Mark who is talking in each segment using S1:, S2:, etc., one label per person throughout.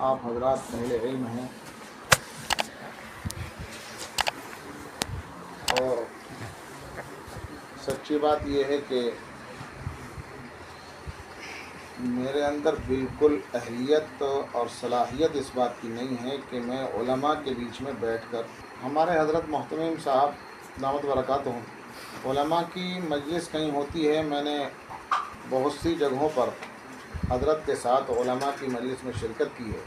S1: آپ حضرات اہل علم ہیں اور سچی بات یہ ہے کہ میرے اندر بالکل اہلیت اور صلاحیت اس بات کی نہیں ہے کہ میں علماء کے بیچ میں بیٹھ کر ہمارے حضرت محترم صاحب دامت برکاتہ علماء کی مجلس کہیں ہوتی ہے، میں نے بہت سی جگہوں پر حضرت کے ساتھ علماء کی مجلس میں شرکت کی ہے،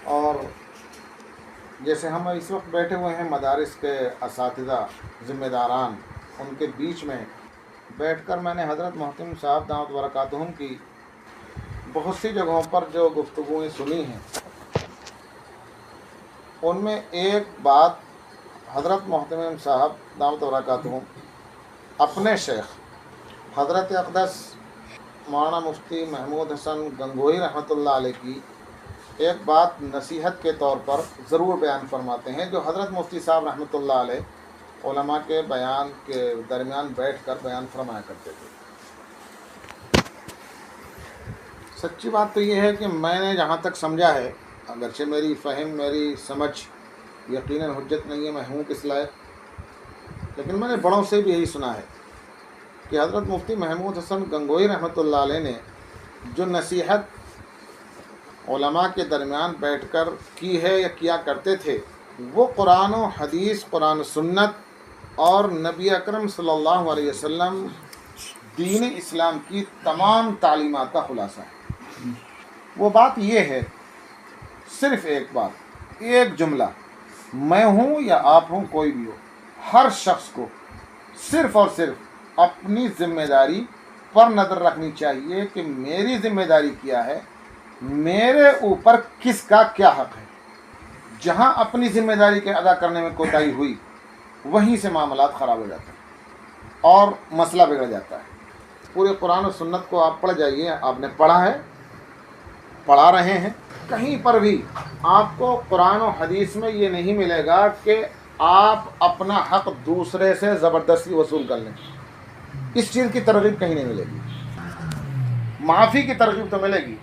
S1: اور جیسے ہم اس وقت بیٹھے ہوئے ہیں مدارس کے اساتذہ ذمہ داران، ان کے بیچ میں بیٹھ کر میں نے حضرت محترم صاحب دامت برکاتہم کی بہت سی جگہوں پر جو گفتگویں سنی ہیں، ان میں ایک بات حضرت محترم صاحب دامت برکاتہم اپنے شیخ حضرت اقدس مولانا مفتی محمود حسن گنگوہی رحمۃ اللہ علیہ کی ایک بات نصیحت کے طور پر ضرور بیان فرماتے ہیں، جو حضرت مفتی صاحب رحمۃ اللہ علیہ علماء کے بیان کے درمیان بیٹھ کر بیان فرمایا کرتے تھے۔ سچی بات تو یہ ہے کہ میں نے جہاں تک سمجھا ہے، اگرچہ میری فہم میری سمجھ یقیناً حجت نہیں ہے، میں ہوں کس لائق، لیکن میں نے بڑوں سے بھی یہی سنا ہے کہ حضرت مفتی محمود حسن گنگوہی رحمۃ اللہ علیہ نے جو نصیحت علماء کے درمیان بیٹھ کر کی ہے یا کیا کرتے تھے، وہ قرآن و حدیث، قرآن و سنت اور نبی اکرم صلی اللہ علیہ وسلم دین اسلام کی تمام تعلیمات کا خلاصہ ہے۔ وہ بات یہ ہے، صرف ایک بات، ایک جملہ، میں ہوں یا آپ ہوں، کوئی بھی ہو، ہر شخص کو صرف اور صرف اپنی ذمہ داری پر نظر رکھنی چاہیے کہ میری ذمہ داری کیا ہے، میرے اوپر کس کا کیا حق ہے۔ جہاں اپنی ذمہ داری کے ادا کرنے میں کوتاہی ہوئی، وہیں سے معاملات خراب ہو جاتے ہیں اور مسئلہ بگڑ جاتا ہے۔ پورے قرآن و سنت کو آپ پڑھ جائیے، آپ نے پڑھا ہے، پڑھا رہے ہیں، کہیں پر بھی آپ کو قرآن و حدیث میں یہ نہیں ملے گا کہ آپ اپنا حق دوسرے سے زبردستی وصول کر لیں۔ اس چیز کی ترغیب کہیں نہیں ملے گی۔ معافی کی ترغیب تو ملے گی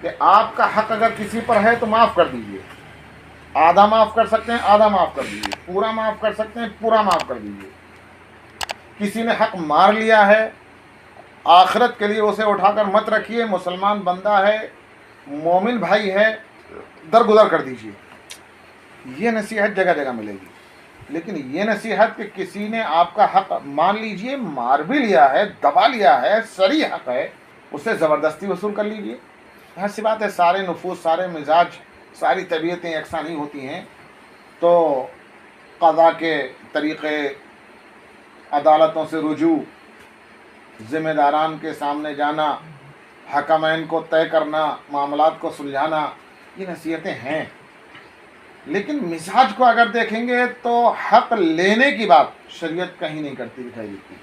S1: کہ آپ کا حق اگر کسی پر ہے تو معاف کر دیجئے، آدھا معاف کر سکتے ہیں آدھا معاف کر دیجئے، پورا معاف کر سکتے ہیں پورا معاف کر دیجئے۔ کسی نے حق مار لیا ہے، آخرت کے لیے اسے اٹھا کر مت رکھیے، مسلمان بندہ ہے، مومن بھائی ہے، درگزر کر دیجئے۔ یہ نصیحت جگہ جگہ ملے گی، لیکن یہ نصیحت کہ کسی نے آپ کا حق مان لیجئے، مار بھی لیا ہے، دبا لیا ہے، صریح حق ہے، اسے زبردستی وصول کر لیجئے۔ ہر سی بات ہے، سارے نفوس، سارے مزاج، ساری طبیعتیں یکساں نہیں ہوتی ہیں، تو قضا کے طریقے، عدالتوں سے رجوع، ذمہ داران کے سامنے جانا، حکمین کو طے کرنا، معاملات کو سلجھانا، یہ نصیحتیں ہیں، لیکن مزاج کو اگر دیکھیں گے تو حق لینے کی بات شریعت کہیں نہیں کرتی دکھائی دیتی۔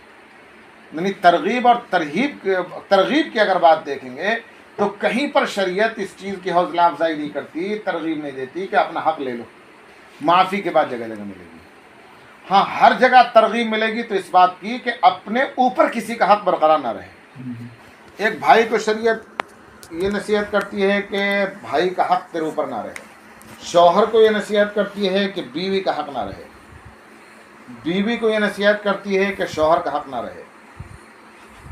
S1: یعنی ترغیب اور ترغیب کی اگر بات دیکھیں گے تو کہیں پر شریعت اس چیز کی حوصلہ افزائی نہیں کرتی، ترغیب نہیں دیتی کہ اپنا حق لے لو۔ معافی کے بعد جگہ جگہ ملے گی، ہاں ہر جگہ ترغیب ملے گی تو اس بات کی کہ اپنے اوپر کسی کا حق برقرار نہ رہے۔ ایک بھائی کو شریعت یہ نصیحت کرتی ہے کہ بھائی کا حق تیرے اوپر نہ رہے، شوہر کو یہ نصیحت کرتی ہے کہ بیوی کا حق نہ رہے، بیوی کو یہ نصیحت کرتی ہے کہ شوہر کا حق نہ رہے،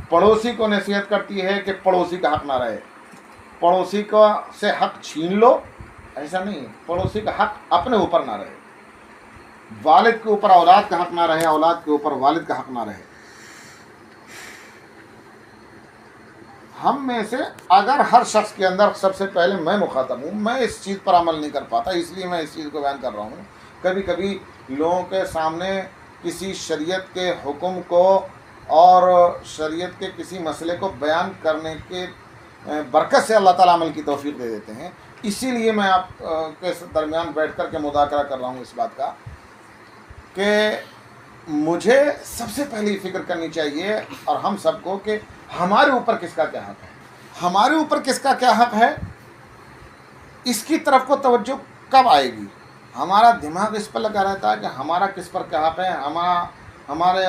S1: پڑوسی کو نصیحت کرتی ہے کہ پڑوسی کا حق نہ رہے۔ پڑوسی کو سے حق چھین لو، ایسا نہیں، پڑوسی کا حق اپنے اوپر نہ رہے، والد کے اوپر اولاد کا حق نہ رہے، اولاد کے اوپر والد کا حق نہ رہے۔ ہم میں سے اگر ہر شخص کے اندر، سب سے پہلے میں مخاطب ہوں، میں اس چیز پر عمل نہیں کر پاتا، اس لیے میں اس چیز کو بیان کر رہا ہوں۔ کبھی کبھی لوگوں کے سامنے کسی شریعت کے حکم کو اور شریعت کے کسی مسئلے کو بیان کرنے کے برکت سے اللہ تعالیٰ عمل کی توفیق دے دیتے ہیں۔ اسی لیے میں آپ کے درمیان بیٹھ کر کے مذاکرہ کر رہا ہوں اس بات کا کہ مجھے سب سے پہلی فکر کرنی چاہیے اور ہم سب کو کہ ہمارے اوپر کس کا کیا حق ہے، ہمارے اوپر کس کا کیا حق ہے، اس کی طرف کو توجہ کب آئے گی؟ ہمارا دماغ اس پر لگا رہتا ہے کہ ہمارا کس پر کیا حق ہے، ہمارے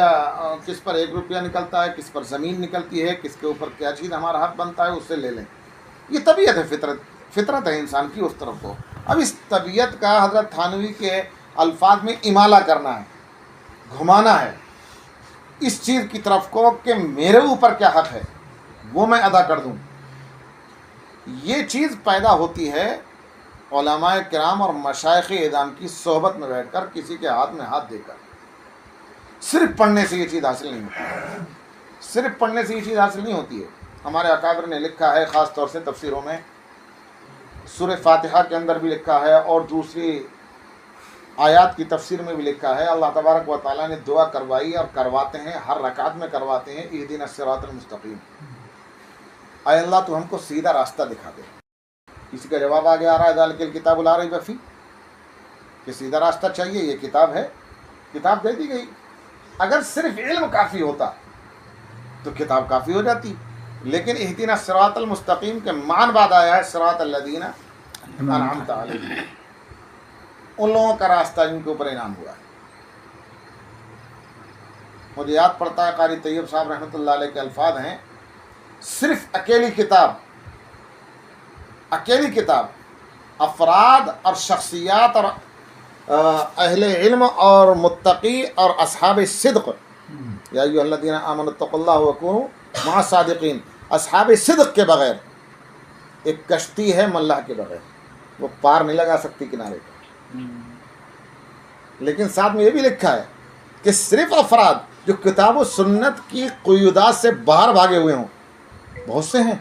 S1: کس پر 1 روپیہ نکلتا ہے، کس پر زمین نکلتی ہے، کس کے اوپر کیا چیز ہمارا حق بنتا ہے، اس سے لے لیں۔ یہ طبیعت ہے، فطرت ہے انسان کی اس طرف کو. اب اس طبیعت کا حضرت تھانوی کے الفاظ میں امالہ کرنا ہے، گھمانا ہے اس چیز کی طرف کو کہ میرے اوپر کیا حق ہے وہ میں ادا کر دوں. یہ چیز پیدا ہوتی ہے علماء کرام اور مشائخ اعظام کی صحبت میں بیٹھ کر، کسی کے ہاتھ میں ہاتھ دے کر. صرف پڑھنے سے یہ چیز حاصل نہیں ہوتی، صرف پڑھنے سے یہ چیز حاصل نہیں ہوتی ہے. ہمارے اکابر نے لکھا ہے، خاص طور سے تفسیروں میں، سورہ فاتحہ کے اندر بھی لکھا ہے اور دوسری آیات کی تفسیر میں بھی لکھا ہے. اللہ تبارک و تعالیٰ نے دعا کروائی اور کرواتے ہیں، ہر رکعت میں کرواتے ہیں، اہدنا الصراط المستقیم، اے اللہ تو ہم کو سیدھا راستہ دکھا دے. کسی کا جواب آگے آ رہا ہے ذالک الکتاب لا ریب فیہ، کہ سیدھا راستہ چاہیے، یہ کتاب ہے، کتاب دے دی گئی. اگر صرف علم کافی ہوتا تو کتاب کافی ہو جاتی، لیکن اہدنا الصراط المستقیم کے معنی بعد آیا ہے صراط الذین انعمت علیہم، ان لوگوں کا راستہ جن کے اوپر انعام ہوا ہے. مجھے یاد پڑتا ہے قاری طیب صاحب رحمۃ اللہ علیہ کے الفاظ ہیں، صرف اکیلی کتاب افراد اور شخصیات اور اہل علم اور متقی اور اصحاب صدق، یا ایھا الذین آمنوا اتقوا اللہ وکونوا مع الصادقین، اصحاب صدق کے بغیر ایک کشتی ہے ملاح کے بغیر، وہ پار نہیں لگا سکتی کنارے پہ. لیکن ساتھ میں یہ بھی لکھا ہے کہ صرف افراد جو کتاب و سنت کی قیودات سے باہر بھاگے ہوئے ہوں، بہت سے ہیں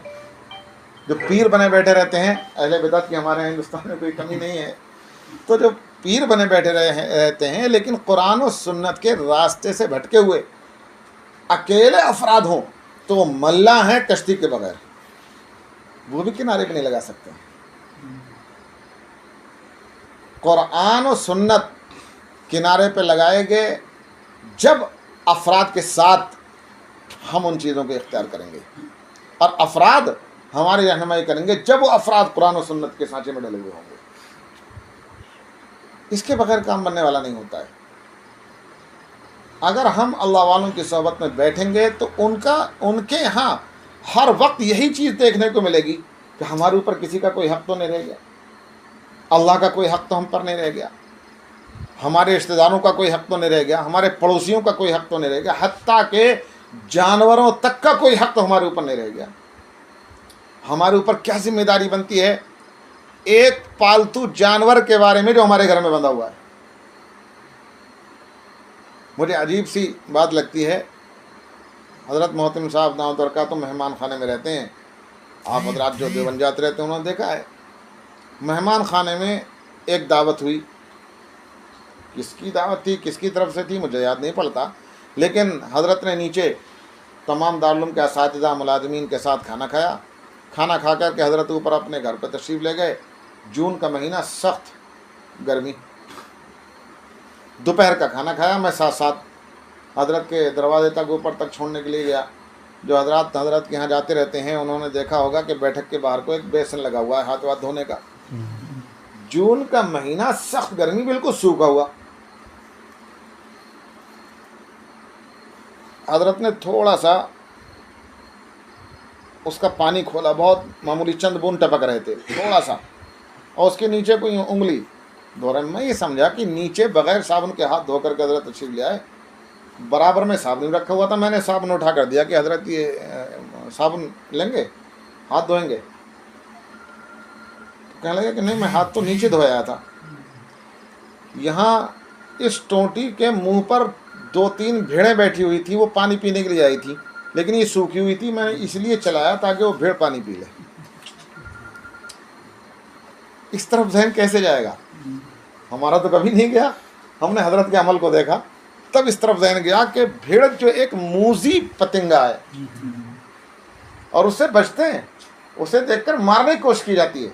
S1: جو پیر بنے بیٹھے رہتے ہیں. اہل بدعت کی ہمارے ہندوستان میں کوئی کمی نہیں ہے، تو جو پیر بنے بیٹھے رہتے ہیں لیکن قرآن و سنت کے راستے سے بھٹکے ہوئے اکیلے افراد ہوں تو وہ ملاح ہیں کشتی کے بغیر، وہ بھی کنارے پہ نہیں لگا سکتے. قرآن و سنت کنارے پہ لگائے گئے جب افراد کے ساتھ ہم ان چیزوں کو اختیار کریں گے، اور افراد ہماری رہنمائی کریں گے جب وہ افراد قرآن و سنت کے سانچے میں ڈلے ہوئے ہوں گے. اس کے بغیر کام بننے والا نہیں ہوتا ہے. اگر ہم اللہ والوں کی صحبت میں بیٹھیں گے تو ان کے ہاں ہر وقت یہی چیز دیکھنے کو ملے گی کہ ہمارے اوپر کسی کا کوئی حق تو نہیں رہ گیا، اللہ کا کوئی حق تو ہم پر نہیں رہ گیا، ہمارے رشتہ داروں کا کوئی حق تو نہیں رہ گیا، ہمارے پڑوسیوں کا کوئی حق تو نہیں رہ گیا، حتیٰ کہ جانوروں تک کا کوئی حق تو ہمارے اوپر نہیں رہ گیا. ہمارے اوپر کیا ذمہ داری بنتی ہے ایک پالتو جانور کے بارے میں جو ہمارے گھر میں بندھا ہوا ہے. مجھے عجیب سی بات لگتی ہے، حضرت محتم صاحب دعوت برکاتہ مہمان خانے میں رہتے ہیں. آپ حضرات جو دیوبند جاتے رہتے ہیں انہوں نے دیکھا ہے، مہمان خانے میں ایک دعوت ہوئی. کس کی دعوت تھی، کس کی طرف سے تھی مجھے یاد نہیں پڑتا، لیکن حضرت نے نیچے تمام دارالعلوم کے اساتذہ ملازمین کے ساتھ کھانا کھایا. کھانا کھا کر کے حضرت اوپر اپنے گھر پہ تشریف لے گئے. جون کا مہینہ، سخت گرمی، دوپہر کا کھانا کھایا. میں ساتھ ساتھ حضرت کے دروازے تک اوپر تک چھوڑنے کے لیے گیا. جو حضرت کے یہاں جاتے رہتے ہیں انہوں نے دیکھا ہوگا کہ بیٹھک کے باہر کو ایک بیسن لگا ہوا ہے ہاتھ دھونے کا. جون کا مہینہ، سخت گرمی، بالکل سوکھا ہوا. حضرت نے تھوڑا سا اس کا پانی کھولا، بہت معمولی چند بوند ٹپک رہے تھے تھوڑا سا، اور اس کے نیچے کوئی انگلی دھو رہا ہے. میں یہ سمجھا کہ نیچے بغیر صابن کے ہاتھ دھو کر کے حضرت تشریف لے آئے. برابر میں صابن رکھا ہوا تھا، میں نے صابن اٹھا کر دیا کہ حضرت یہ صابن لیں گے، ہاتھ دھوئیں گے. کہنے لگے کہ نہیں، میں ہاتھ تو نیچے دھویا تھا. یہاں اس ٹوٹی کے منہ پر 2-3 بھیڑیں بیٹھی ہوئی تھی، وہ پانی پینے کے لیے آئی تھی، لیکن یہ سوکھی ہوئی تھی. میں نے اس لیے چلایا تاکہ وہ بھیڑ پانی پی لے. اس طرف ذہن کیسے جائے گا؟ ہمارا تو کبھی نہیں گیا. ہم نے حضرت کے عمل کو دیکھا تب اس طرف ذہن گیا کہ بھیڑ جو ایک موذی پتنگا ہے اور اس سے بچتے ہیں، اسے دیکھ کر مارنے کی کوشش کی جاتی ہے.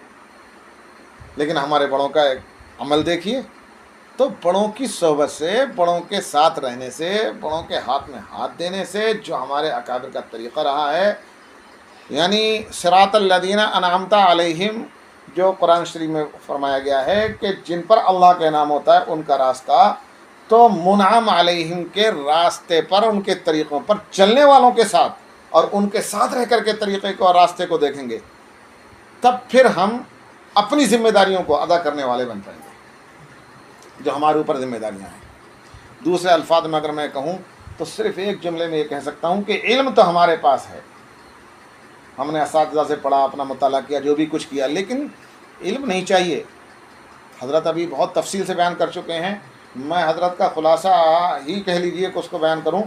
S1: لیکن ہمارے بڑوں کا ایک عمل دیکھیے، تو بڑوں کی صحبت سے، بڑوں کے ساتھ رہنے سے، بڑوں کے ہاتھ میں ہاتھ دینے سے، جو ہمارے اکابر کا طریقہ رہا ہے، یعنی صراط الذین انعمت علیہم، جو قرآن شریف میں فرمایا گیا ہے کہ جن پر اللہ کا انعام ہوتا ہے ان کا راستہ، تو منعم علیہم کے راستے پر، ان کے طریقوں پر چلنے والوں کے ساتھ اور ان کے ساتھ رہ کر کے طریقے کو اور راستے کو دیکھیں گے، تب پھر ہم اپنی ذمہ داریوں کو ادا کرنے والے بن پائیں گے جو ہمارے اوپر ذمہ داریاں ہیں۔ دوسرے الفاظ میں اگر میں کہوں تو صرف ایک جملے میں یہ کہہ سکتا ہوں کہ علم تو ہمارے پاس ہے، ہم نے اساتذہ سے پڑھا، اپنا مطالعہ کیا، جو بھی کچھ کیا، لیکن علم نہیں چاہیے۔ حضرت ابھی بہت تفصیل سے بیان کر چکے ہیں، میں حضرت کا خلاصہ ہی کہہ لیجئے کہ اس کو بیان کروں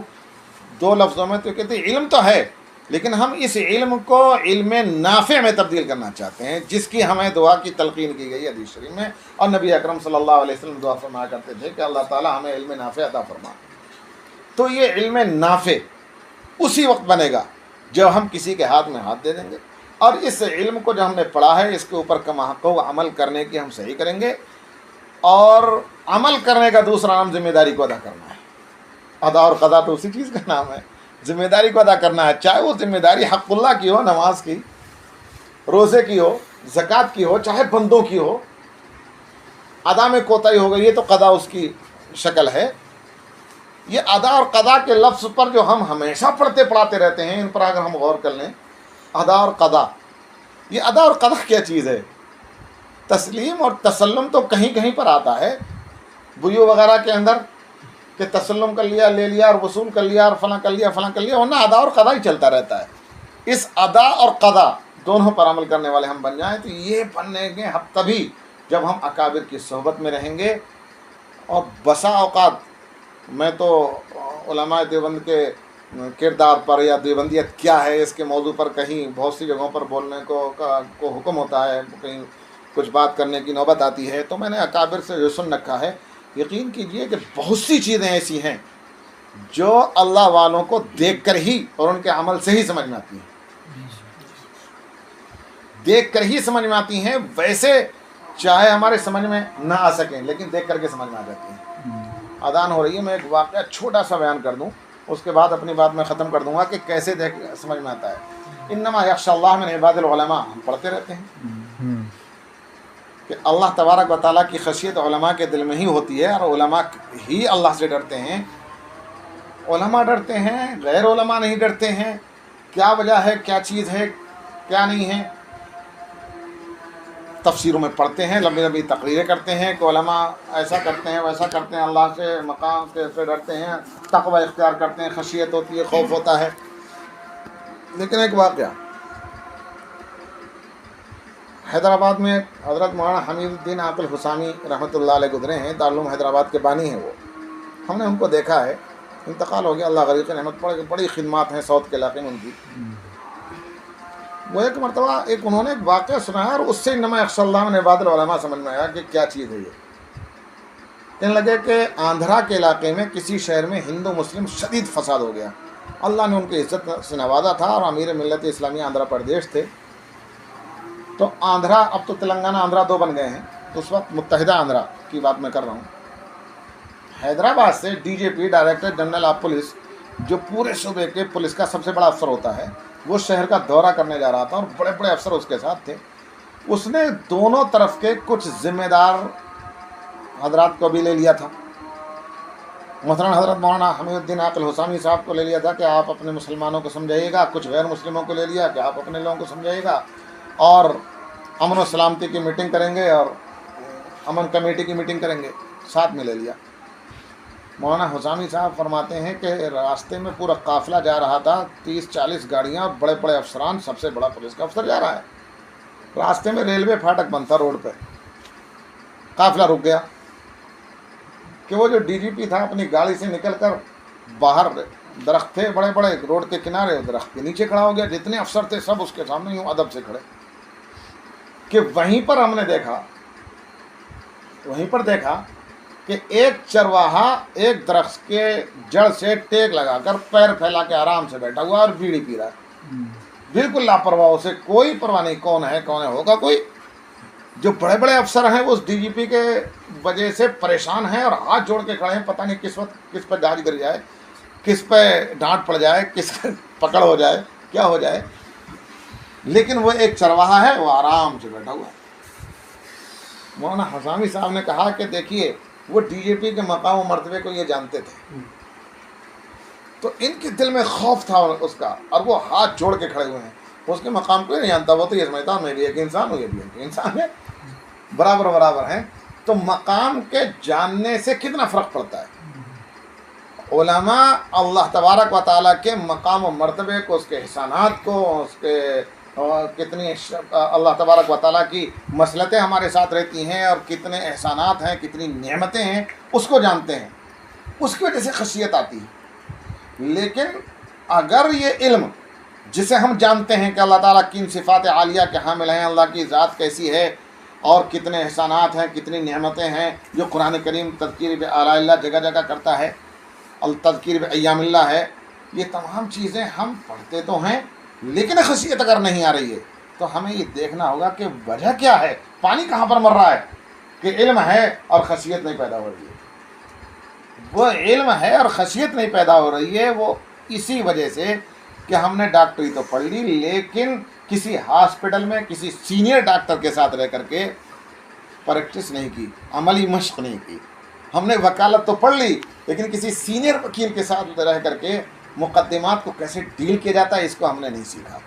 S1: 2 لفظوں میں، تو کہتے ہیں علم تو ہے لیکن ہم اس علم کو علم نافع میں تبدیل کرنا چاہتے ہیں، جس کی ہمیں دعا کی تلقین کی گئی حدیث شریف میں، اور نبی اکرم صلی اللہ علیہ وسلم دعا فرمایا کرتے تھے کہ اللہ تعالیٰ ہمیں علم نافع عطا فرما۔ تو یہ علم نافع اسی وقت بنے گا جب ہم کسی کے ہاتھ میں ہاتھ دے دیں گے، اور اس علم کو جو ہم نے پڑھا ہے اس کے اوپر کما حقوق عمل کرنے کی ہم صحیح کریں گے، اور عمل کرنے کا دوسرا نام ذمہ داری کو ادا کرنا ہے۔ ادا اور قضا تو اسی چیز کا نام ہے، ذمہ داری کو ادا کرنا ہے، چاہے وہ ذمہ داری حق اللہ کی ہو، نماز کی، روزے کی ہو، زکوٰۃ کی ہو، چاہے بندوں کی ہو۔ ادا میں کوتاہی ہو گئی ہے تو قضا اس کی شکل ہے۔ یہ ادا اور قضا کے لفظ پر جو ہم ہمیشہ پڑھتے پڑھاتے رہتے ہیں، ان پر اگر ہم غور کر لیں، ادا اور قضا، یہ ادا اور قضا کیا چیز ہے؟ تسلیم اور تسلم تو کہیں کہیں پر آتا ہے، بیو وغیرہ کے اندر، کہ تسلم کر لیا، لے لیا، اور وصول کر لیا، اور فلاں کر لیا، فلاں کر لیا، ورنہ ادا اور قضا ہی چلتا رہتا ہے۔ اس ادا اور قضا دونوں پر عمل کرنے والے ہم بن جائیں تو یہ بننے گے ہم تبھی جب ہم اکابر کی صحبت میں رہیں گے۔ اور بسا اوقات میں تو علماء دیوبند کے کردار پر یا دیوبندیت کیا ہے اس کے موضوع پر کہیں بہت سی جگہوں پر بولنے کو حکم ہوتا ہے، کہیں کچھ بات کرنے کی نوبت آتی ہے، تو میں نے اکابر سے جو سن رکھا ہے، یقین کیجئے کہ بہت سی چیزیں ایسی ہیں جو اللہ والوں کو دیکھ کر ہی اور ان کے عمل سے ہی سمجھ میں آتی ہیں، دیکھ کر ہی سمجھ میں آتی ہیں، ویسے چاہے ہمارے سمجھ میں نہ آ سکیں لیکن دیکھ کر کے سمجھ میں آ جاتی ہیں۔ اذان ہو رہی ہے، میں ایک واقعہ چھوٹا سا بیان کر دوں، اس کے بعد اپنی بات میں ختم کر دوں گا کہ کیسے دیکھ سمجھ میں آتا ہے۔ انما یخشی اللہ من عباد العلماء، ہم پڑھتے رہتے ہیں کہ اللہ تبارک و تعالیٰ کی خشیت علماء کے دل میں ہی ہوتی ہے، اور علماء ہی اللہ سے ڈرتے ہیں۔ علماء ڈرتے ہیں، غیر علماء نہیں ڈرتے ہیں۔ کیا وجہ ہے، کیا چیز ہے، کیا نہیں ہے؟ تفسیروں میں پڑھتے ہیں، لمبی لمبی تقریریں کرتے ہیں کہ علماء ایسا کرتے ہیں، ویسا کرتے ہیں، اللہ سے مقام سے ڈرتے ہیں، تقوی اختیار کرتے ہیں، خشیت ہوتی ہے، خوف ہوتا ہے۔ لیکن ایک واقعہ، حیدرآباد میں حضرت مولانا حمید الدین عاقل حسامی رحمۃ اللہ علیہ گزرے ہیں، دارالعلوم حیدرآباد کے بانی ہیں وہ، ہم نے ان کو دیکھا ہے، انتقال ہو گیا، اللہ غریق رحمت پڑے، بڑی خدمات ہیں ساؤتھ کے علاقے میں ان کی۔ وہ ایک مرتبہ انہوں نے ایک واقعہ سنایا، اور اس سے انما یخشی اللہ من عباد العلماء سمجھ میں آیا کہ کیا چیز ہے یہ۔ کہنے لگے کہ آندھرا کے علاقے میں کسی شہر میں ہندو مسلم شدید فساد ہو گیا، اللہ نے ان کی عزت سے نوازا تھا، اور امیر ملت اسلامیہ آندھرا پردیش تھے۔ تو آندھرا، اب تو تلنگانہ آندھرا 2 بن گئے ہیں، تو اس وقت متحدہ آندھرا کی بات میں کر رہا ہوں۔ حیدرآباد سے D J P, director general of police, جو پورے صوبے کے پولیس کا سب سے بڑا افسر ہوتا ہے، وہ شہر کا دورہ کرنے جا رہا تھا، اور بڑے بڑے افسر اس کے ساتھ تھے۔ اس نے دونوں طرف کے کچھ ذمہ دار حضرات کو بھی لے لیا تھا، مثلاً حضرت مولانا حمید الدین عاقل حسامی صاحب کو لے لیا تھا کہ آپ اپنے مسلمانوں کو سمجھائیے گا، کچھ غیر مسلموں کو لے لیا کہ آپ اپنے لوگوں کو سمجھائیے گا، اور امن و سلامتی کی میٹنگ کریں گے، اور امن کمیٹی کی میٹنگ کریں گے، ساتھ میں لے لیا۔ مولانا حسامی صاحب فرماتے ہیں کہ راستے میں پورا قافلہ جا رہا تھا، 30-40 گاڑیاں، اور بڑے بڑے افسران، سب سے بڑا پولیس کا افسر جا رہا ہے۔ راستے میں ریلوے پھاٹک بند تھا روڈ پہ، قافلہ رک گیا کہ وہ جو ڈی جی پی تھا اپنی گاڑی سے نکل کر باہر، درخت تھے بڑے بڑے روڈ کے کنارے، درخت کے نیچے کھڑا ہو گیا، جتنے افسر تھے سب اس کے سامنے یوں ادب سے کھڑے، کہ وہیں پر ہم نے دیکھا کہ ایک چرواہا ایک درخت کے جڑ سے ٹیک لگا کر پیر پھیلا کے آرام سے بیٹھا ہوا اور بیڑی پی رہا ہے، بالکل لاپرواہ، اسے کوئی پرواہ نہیں کون ہے ہوگا کوئی۔ جو بڑے بڑے افسر ہیں وہ اس ڈی جی پی کے وجہ سے پریشان ہیں اور ہاتھ جوڑ کے کھڑے ہیں، پتہ نہیں کس وقت کس پہ گاج گر جائے، کس پہ ڈانٹ پڑ جائے، کس پہ پکڑ ہو جائے، کیا ہو جائے، لیکن وہ ایک چرواہا ہے، وہ آرام سے بیٹھا ہوا ہے۔ مولانا حسامی صاحب نے کہا کہ دیکھیے وہ ڈی جے پی کے مقام و مرتبے کو یہ جانتے تھے، تو ان کے دل میں خوف تھا اس کا، اور وہ ہاتھ جوڑ کے کھڑے ہوئے ہیں، اس کے مقام کو نہیں جانتا، وہ تو یہ سمجھتا میں بھی ایک انسان ہوں، یہ بھی ایک انسان ہے، برابر برابر ہیں، تو مقام کے جاننے سے کتنا فرق پڑتا ہے۔ علماء اللہ تبارک و تعالیٰ کے مقام و مرتبے کو، اس کے احسانات کو، اس کے کتنی اللہ تبارک و تعالیٰ کی مصلحتیں ہمارے ساتھ رہتی ہیں اور کتنے احسانات ہیں، کتنی نعمتیں ہیں، اس کو جانتے ہیں، اس کی وجہ سے خشیت آتی ہے۔ لیکن اگر یہ علم جسے ہم جانتے ہیں کہ اللہ تعالیٰ کن صفات عالیہ کے حامل ہیں، اللہ کی ذات کیسی ہے اور کتنے احسانات ہیں، کتنی نعمتیں ہیں، جو قرآن کریم تذکیر بآلاء اللہ جگہ جگہ کرتا ہے، التذکیر بایام اللہ ہے، یہ تمام چیزیں ہم پڑھتے تو ہیں، لیکن خشیت اگر نہیں آ رہی ہے تو ہمیں یہ دیکھنا ہوگا کہ وجہ کیا ہے، پانی کہاں پر مر رہا ہے کہ علم ہے اور خشیت نہیں پیدا ہو رہی ہے۔ وہ علم ہے اور خشیت نہیں پیدا ہو رہی ہے، وہ اسی وجہ سے کہ ہم نے ڈاکٹری تو پڑھ لی، لیکن کسی ہاسپٹل میں کسی سینئر ڈاکٹر کے ساتھ رہ کر کے پریکٹس نہیں کی، عملی مشق نہیں کی۔ ہم نے وکالت تو پڑھ لی، لیکن کسی سینئر وکیل کے ساتھ رہ کر کے مقدمات کو کیسے ڈیل کیا جاتا ہے اس کو ہم نے نہیں سیکھا۔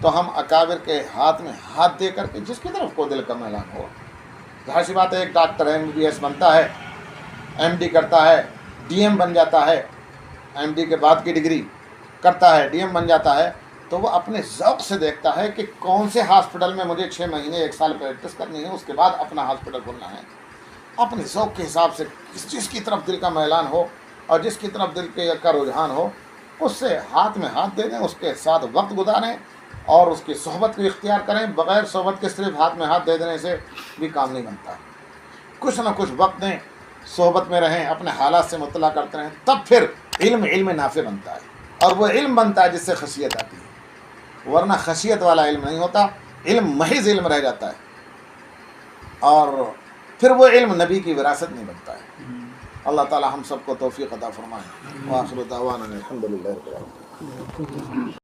S1: تو ہم اکابر کے ہاتھ میں ہاتھ دے کر کے جس کی طرف کو دل کا میلان ہو، ظاہر سی بات ہے، ایک ڈاکٹر MBBS بنتا ہے، MD کرتا ہے، DM بن جاتا ہے، MD کے بعد کی ڈگری کرتا ہے، DM بن جاتا ہے، تو وہ اپنے ذوق سے دیکھتا ہے کہ کون سے ہاسپٹل میں مجھے 6 مہینے 1 سال پریکٹس کرنی ہے، اس کے بعد اپنا ہاسپٹل کھولنا ہے۔ اپنے ذوق کے حساب سے کس چیز کی طرف دل کا میلان ہو اور جس کی طرف دل کا رجحان ہو، اس سے ہاتھ میں ہاتھ دے دیں، اس کے ساتھ وقت گزاریں اور اس کی صحبت کو اختیار کریں۔ بغیر صحبت کے صرف ہاتھ میں ہاتھ دے دینے سے بھی کام نہیں بنتا، کچھ نہ کچھ وقت دیں، صحبت میں رہیں، اپنے حالات سے مطلع کرتے رہیں، تب پھر علم نافع بنتا ہے، اور وہ علم بنتا ہے جس سے خشیت آتی ہے، ورنہ خشیت والا علم نہیں ہوتا، علم محض علم رہ جاتا ہے، اور پھر وہ علم نبی کی وراثت نہیں بنتا ہے۔ اللہ تعالی ہم سب کو توفیق عطا فرمائے۔ وآخر دعوانا الحمدللہ رب العالمین۔